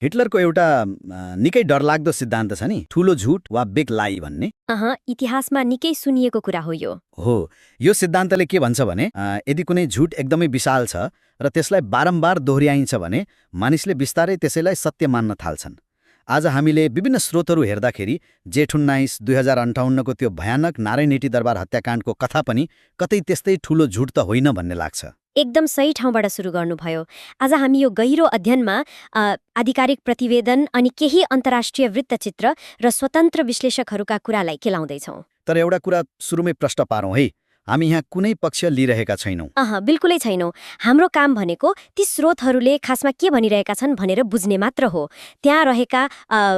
हिटलरको एउटा निकै डरलाग्दो सिद्धान्त छ नि, ठूलो झुट वा बिग लाई भन्ने। इतिहासमा निकै सुनिएको कुरा हो यो। हो, यो सिद्धान्तले के भन्छ भने यदि कुनै झुट एकदमै विशाल छ र त्यसलाई बारम्बार दोहोऱ्याइन्छ भने मानिसले बिस्तारै त्यसैलाई सत्य मान्न थाल्छन्। आज हामीले विभिन्न स्रोतहरू हेर्दाखेरि जेठ 19 2058को त्यो भयानक नारायणहिटी दरबार हत्याकाण्डको कथा पनि कतै त्यस्तै ठूलो झुट त होइन भन्ने लाग्छ। एकदम सही ठाउँबाट सुरु गर्नुभयो। आज हामी यो गहिरो अध्ययनमा आधिकारिक प्रतिवेदन अनि केही अन्तर्राष्ट्रिय वृत्तचित्र र स्वतन्त्र विश्लेषकहरूका कुरालाई केलाउँदैछौँ। तर एउटा कुरा सुरुमै प्रश्न पारौँ है, हामी यहाँ कुनै पक्ष लिइरहेका छैनौँ। बिल्कुलै छैनौँ। हाम्रो काम भनेको ती स्रोतहरूले खासमा के भनिरहेका छन् भनेर बुझ्ने मात्र हो। त्यहाँ रहेका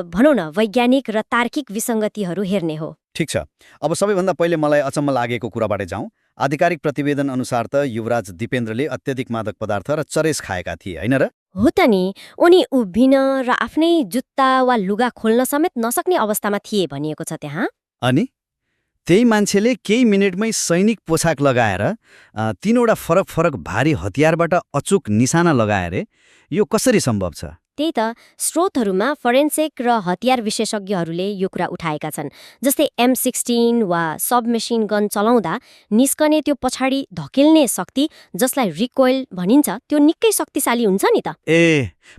भनौँ न वैज्ञानिक र तार्किक विसङ्गतिहरू हेर्ने हो। ठिक छ, अब सबैभन्दा पहिले मलाई अचम्म लागेको कुराबाट जाउँ। आधिकारिक प्रतिवेदन अनुसार त युवराज दिपेन्द्रले अत्यधिक मादक पदार्थ र चरेस खाएका थिए, होइन र? हो त नि, उनी उभिन र आफ्नै जुत्ता वा लुगा खोल्न समेत नसक्ने अवस्थामा थिए भनिएको छ त्यहाँ। अनि त्यही मान्छेले केही मिनेटमै सैनिक पोसाक लगाएर 3वटा फरक फरक भारी हतियारबाट अचुक निशाना लगाए, यो कसरी सम्भव छ? त्यही त, स्रोतहरूमा फोरेन्सिक र हतियार विशेषज्ञहरूले यो कुरा उठाएका छन्। जस्तै M16 वा सबमेसिन गन चलाउँदा निस्कने त्यो पछाडि धकेल्ने शक्ति, जसलाई रिकोइल भनिन्छ, त्यो निकै शक्तिशाली हुन्छ नि त।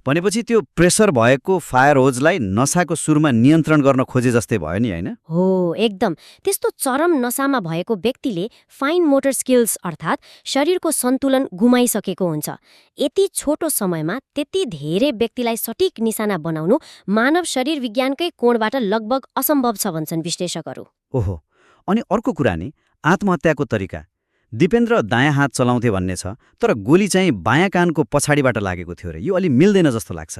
भनेपछि त्यो प्रेसर भएको फायर होजलाई नसाको सुरमा नियन्त्रण गर्न खोजे जस्तै भयो नि, होइन? हो, एकदम। त्यस्तो चरम नसामा भएको व्यक्तिले फाइन मोटर स्किल्स अर्थात् शरीरको सन्तुलन गुमाइसकेको हुन्छ। यति छोटो समयमा त्यति धेरै व्यक्तिलाई सटिक निशाना बनाउनु मानव शरीर विज्ञानकै कोणबाट लगभग असम्भव छ भन्छन् विश्लेषकहरू। ओहो, अनि अर्को कुरा नि, आत्महत्याको तरिका। दिपेन्द्र दायाँ हात चलाउँथे भन्ने छ, तर गोली चाहिँ बायाँ कानको पछाडिबाट लागेको थियो रे। यो अलि मिल्दैन जस्तो लाग्छ।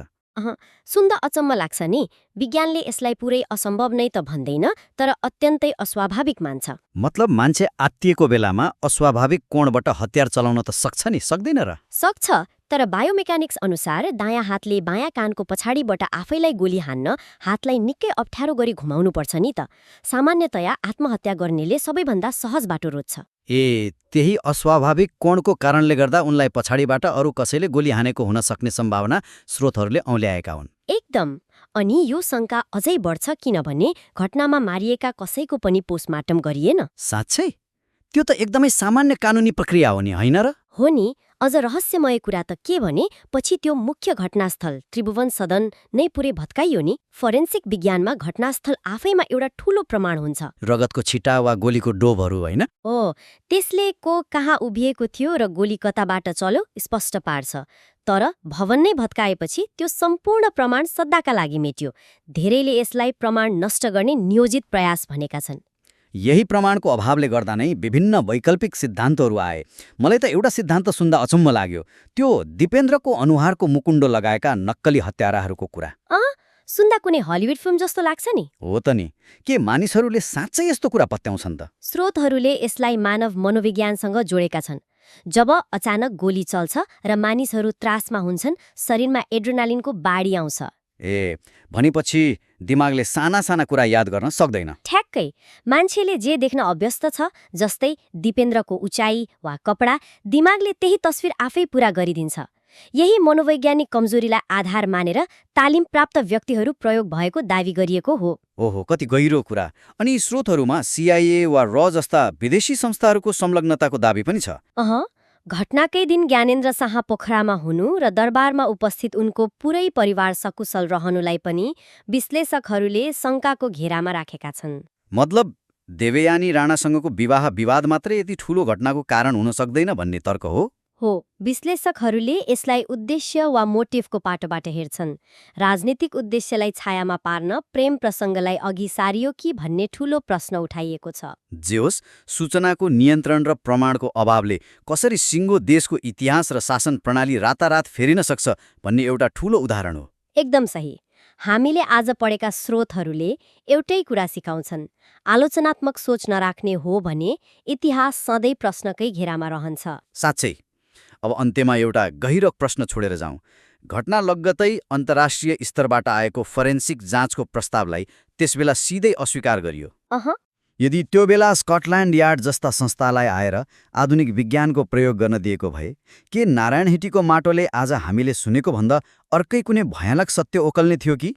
सुन्दा अचम्म लाग्छ नि। विज्ञानले यसलाई पुरै असम्भव नै त भन्दैन, तर अत्यन्तै अस्वाभाविक मान्छ। मतलब मान्छे आत्तिएको बेलामा अस्वाभाविक कोणबाट हतियार चलाउन त सक्छ नि, सक्दैन र? सक्छ, तर बायोमेकानिक्स अनुसार दायाँ हातले बायाँ कानको पछाडिबाट आफैलाई गोली हान्न हातलाई निकै अप्ठ्यारो गरी घुमाउनुपर्छ नि त। सामान्यतया आत्महत्या गर्नेले सबैभन्दा सहज बाटो रोज्छ। त्यही अस्वाभाविक कोणको कारणले गर्दा उनलाई पछाडिबाट अरू कसैले गोली हानेको हुन सक्ने सम्भावना स्रोतहरूले औल्याएका हुन्। एकदम। अनि यो शङ्का अझै बढ्छ किनभने घटनामा मारिएका कसैको पनि पोस्टमार्टम गरिएन। साँच्चै? त्यो त एकदमै सामान्य कानुनी प्रक्रिया हो नि, होइन र? हो नि। अझ रहस्यमय कुरा त के भने पछि त्यो मुख्य घटनास्थल त्रिभुवन सदन नै पुरै भत्काइयो नि। फोरेन्सिक विज्ञानमा घटनास्थल आफैमा एउटा ठूलो प्रमाण हुन्छ। रगतको छिटा वा गोलीको डोबहरू, होइन? हो, त्यसले को कहाँ उभिएको थियो र गोली कताबाट चल्यो स्पष्ट पार्छ। तर भवन नै भत्काएपछि त्यो सम्पूर्ण प्रमाण सदाका लागि मेट्यो। धेरैले यसलाई प्रमाण नष्ट गर्ने नियोजित प्रयास भनेका छन्। यही प्रमाणको अभावले गर्दा नै विभिन्न वैकल्पिक सिद्धान्तहरू आए। मलाई त एउटा सिद्धान्त सुन्दा अचम्म लाग्यो, त्यो दिपेन्द्रको अनुहारको मुकुण्डो लगाएका नक्कली हत्याराहरूको कुरा। सुन्दा कुनै हलिउड फिल्म जस्तो लाग्छ नि। हो त नि, के मानिसहरूले साँच्चै यस्तो कुरा पत्याउँछन् त? स्रोतहरूले यसलाई मानव मनोविज्ञानसँग जोडेका छन्। जब अचानक गोली चल्छ र मानिसहरू त्रासमा हुन्छन्, शरीरमा एड्रेनालिनको बाढी आउँछ। भनेपछि दिमागले साना साना कुरा याद गर्न सक्दैन। ठ्याक्कै। मान्छेले जे देख्न अभ्यस्त छ, जस्तै दिपेन्द्रको उचाइ वा कपडा, दिमागले त्यही तस्विर आफै पूरा गरिदिन्छ। यही मनोवैज्ञानिक कमजोरीलाई आधार मानेर तालिम प्राप्त व्यक्तिहरू प्रयोग भएको दावी गरिएको हो। ओहो, कति गहिरो कुरा। अनि स्रोतहरूमा CIA वा र जस्ता विदेशी संस्थाहरूको संलग्नताको दावी पनि छ। घटनाकै दिन ज्ञानेन्द्र शाह पोखरामा हुनु र दरबारमा उपस्थित उनको पुरै परिवार सकुशल रहनुलाई पनि विश्लेषकहरूले शङ्काको घेरामा राखेका छन्। मतलब देवयानी राणासँगको विवाह विवाद मात्रै यति ठूलो घटनाको कारण हुन सक्दैन भन्ने तर्क हो? हो, विश्लेषकहरूले यसलाई उद्देश्य वा मोटिभको पाटोबाट हेर्छन्। राजनीतिक उद्देश्यलाई छायामा पार्न प्रेम प्रसङ्गलाई अघि सारियो कि भन्ने ठूलो प्रश्न उठाइएको छ। जे होस्, सूचनाको नियन्त्रण र प्रमाणको अभावले कसरी सिङ्गो देशको इतिहास र शासन प्रणाली रातारात फेरिन सक्छ भन्ने एउटा ठूलो उदाहरण हो। एकदम सही। हामीले आज पढेका स्रोतहरूले एउटै कुरा सिकाउँछन्, आलोचनात्मक सोच नराख्ने हो भने इतिहास सधैँ प्रश्नकै घेरामा रहन्छ। साँच्चै। अब अन्त्यमा एउटा गहिरो प्रश्न छोडेर जाउँ। घटना लगत्तै अन्तर्राष्ट्रिय स्तरबाट आएको फोरेन्सिक जाँचको प्रस्तावलाई त्यसबेला सिधै अस्वीकार गरियो। यदि त्यो बेला स्कटल्यान्ड यार्ड जस्ता संस्थालाई आएर आधुनिक विज्ञानको प्रयोग गर्न दिएको भए के नारायण हिटीको माटोले आज हामीले सुनेको भन्दा अर्कै कुनै भयानक सत्य ओकल्ने थियो कि